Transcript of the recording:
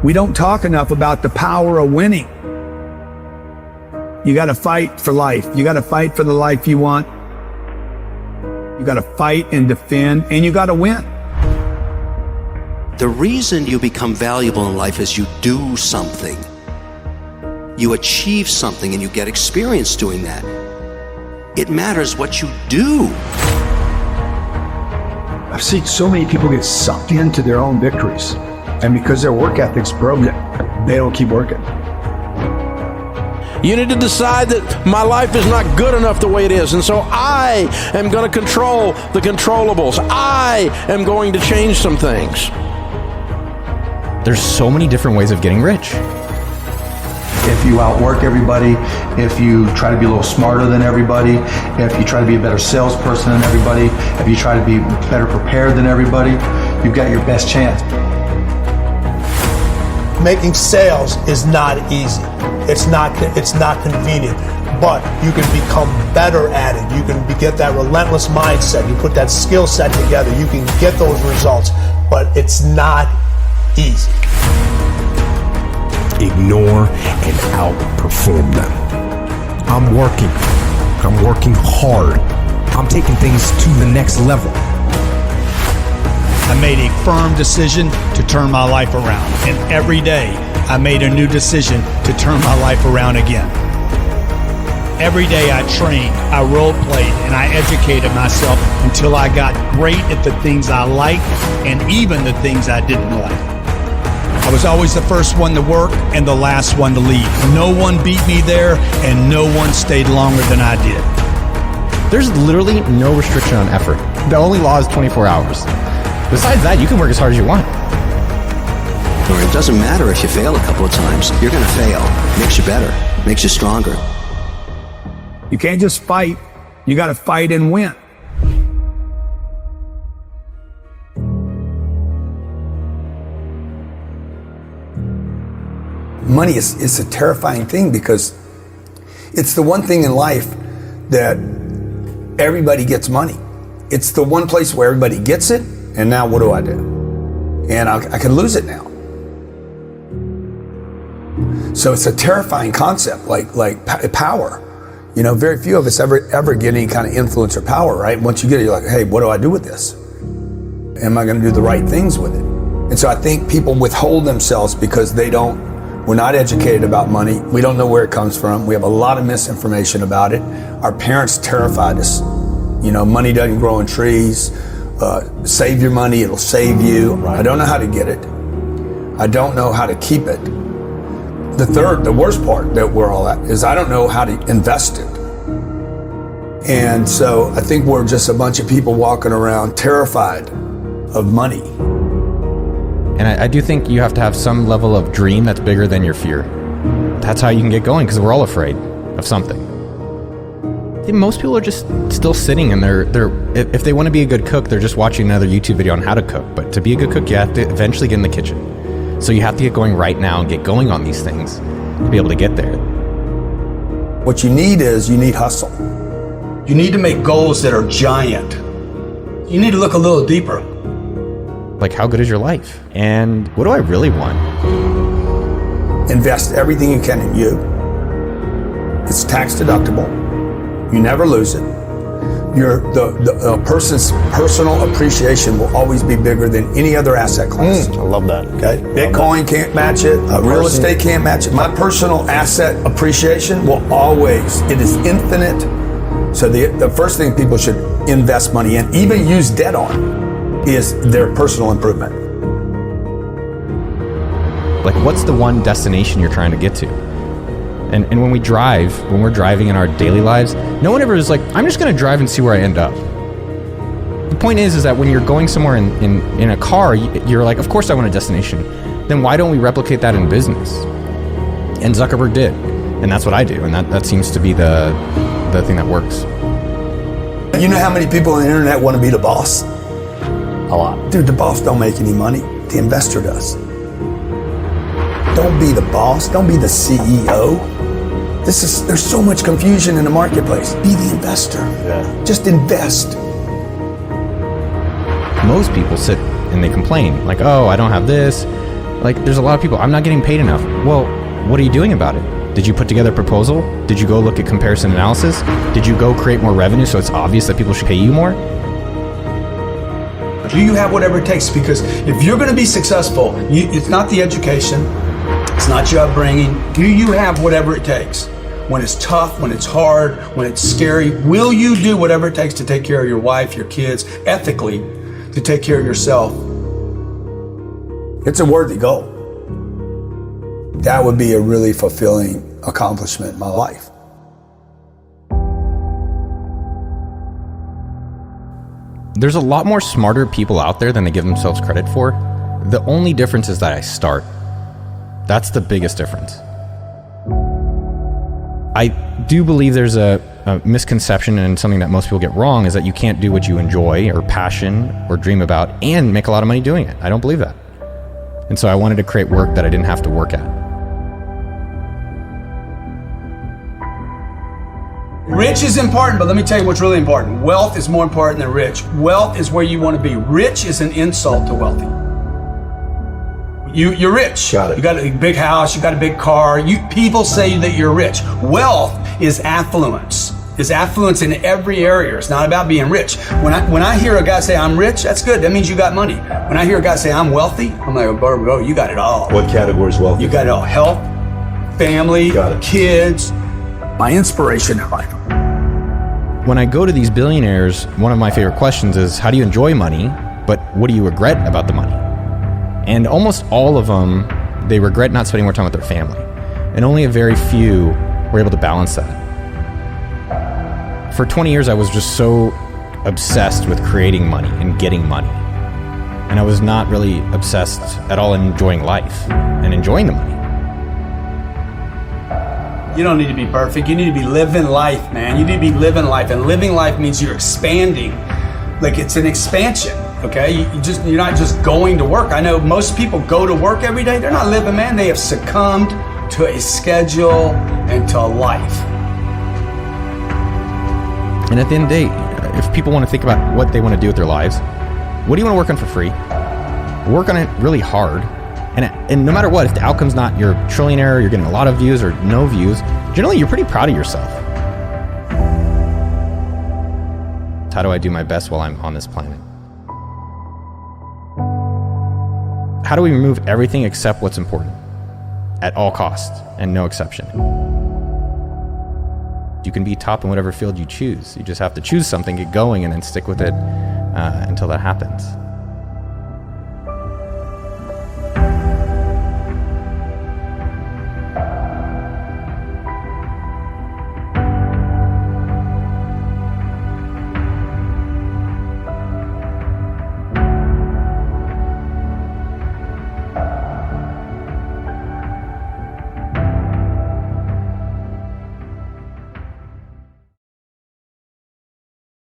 We don't talk enough about the power of winning. You got to fight for life. You got to fight for the life you want. You got to fight and defend, and you got to win. The reason you become valuable in life is you do something. You achieve something and you get experience doing that. It matters what you do. I've seen so many people get sucked into their own victories. And because their work ethic's broken, they don't keep working. You need to decide that my life is not good enough the way it is, and so I am going to control the controllables. I am going to change some things. There's so many different ways of getting rich. If you outwork everybody, if you try to be a little smarter than everybody, if you try to be a better salesperson than everybody, if you try to be better prepared than everybody, you've got your best chance. Making sales is not easy. It's not convenient, but you can become better at it. You can get that relentless mindset. You put that skill set together, you can get those results, but it's not easy. Ignore and outperform them. I'm working hard. I'm taking things to the next level. I made a firm decision to turn my life around, and every day I made a new decision to turn my life around again. Every day I trained, I role played, and I educated myself until I got great at the things I liked and even the things I didn't like. I was always the first one to work and the last one to leave. No one beat me there, and no one stayed longer than I did. There's literally no restriction on effort. The only law is 24 hours. Besides that, you can work as hard as you want. Or it doesn't matter if you fail a couple of times. You're going to fail. Makes you better. Makes you stronger. You can't just fight. You got to fight and win. Money is a terrifying thing because it's the one thing in life that everybody gets money. It's the one place where everybody gets it, and now what do I do? And I can lose it now. So it's a terrifying concept, like power. You know, very few of us ever get any kind of influence or power, right? Once you get it, you're like, hey, what do I do with this? Am I going to do the right things with it? And so I think people withhold themselves because we're not educated about money. We don't know where it comes from. We have a lot of misinformation about it. Our parents terrified us. You know, money doesn't grow on trees. Save your money, it'll save you. Right. I don't know how to get it. I don't know how to keep it. The worst part that we're all at is I don't know how to invest it. And so I think we're just a bunch of people walking around terrified of money. And I do think you have to have some level of dream that's bigger than your fear. That's how you can get going, because we're all afraid of something. I think most people are just still sitting and if they want to be a good cook, they're just watching another YouTube video on how to cook. But to be a good cook, you have to eventually get in the kitchen. So you have to get going right now and get going on these things to be able to get there. What you need hustle. You need to make goals that are giant. You need to look a little deeper. Like, how good is your life? And what do I really want? Invest everything you can in you. It's tax deductible. You never lose it. The person's personal appreciation will always be bigger than any other asset class. I love that. Okay, Bitcoin can't match it. Real estate can't match it. My personal asset appreciation will always. It is infinite. So the first thing people should invest money in, even use debt on, is their personal improvement. Like, what's the one destination you're trying to get to? And when we're driving in our daily lives, no one ever is like, I'm just going to drive and see where I end up. The point is that when you're going somewhere in a car, you're like, of course I want a destination. Then why don't we replicate that in business? And Zuckerberg did. And that's what I do. And that seems to be the thing that works. You know how many people on the internet want to be the boss? A lot. Dude, the boss don't make any money. The investor does. Don't be the boss. Don't be the CEO. There's so much confusion in the marketplace. Be the investor. Yeah. Just invest. Most people sit and they complain like, oh, I don't have this. Like, there's a lot of people, I'm not getting paid enough. Well, what are you doing about it? Did you put together a proposal? Did you go look at comparison analysis? Did you go create more revenue so it's obvious that people should pay you more? Do you have whatever it takes? Because if you're going to be successful, it's not the education, it's not your upbringing. Do you have whatever it takes? When it's tough, when it's hard, when it's scary, will you do whatever it takes to take care of your wife, your kids, ethically, to take care of yourself? It's a worthy goal. That would be a really fulfilling accomplishment in my life. There's a lot more smarter people out there than they give themselves credit for. The only difference is that I start. That's the biggest difference. I do believe there's a misconception, and something that most people get wrong is that you can't do what you enjoy or passion or dream about and make a lot of money doing it. I don't believe that. And so I wanted to create work that I didn't have to work at. Rich is important, but let me tell you what's really important. Wealth is more important than rich. Wealth is where you want to be. Rich is an insult to wealthy. You're rich. Got it. You got a big house, you got a big car. People say that you're rich. Wealth is affluence. Is affluence in every area. It's not about being rich. When I hear a guy say I'm rich, that's good. That means you got money. When I hear a guy say I'm wealthy, I'm like, bro, you got it all. What category is wealthy? You got it all. Health, family, kids. My inspiration in life. When I go to these billionaires, one of my favorite questions is, how do you enjoy money, but what do you regret about the money? And almost all of them, they regret not spending more time with their family. And only a very few were able to balance that. For 20 years, I was just so obsessed with creating money and getting money. And I was not really obsessed at all in enjoying life and enjoying the money. You don't need to be perfect. You need to be living life, man. You need to be living life. And living life means you're expanding. Like, it's an expansion, okay? You're not just going to work. I know most people go to work every day. They're not living, man. They have succumbed to a schedule and to life. And at the end of the day, if people want to think about what they want to do with their lives, what do you want to work on for free? Work on it really hard. And no matter what, if the outcome's not you're a trillionaire, you're getting a lot of views or no views, generally you're pretty proud of yourself. How do I do my best while I'm on this planet? How do we remove everything except what's important at all costs and no exception? You can be top in whatever field you choose. You just have to choose something, get going, and then stick with it until that happens.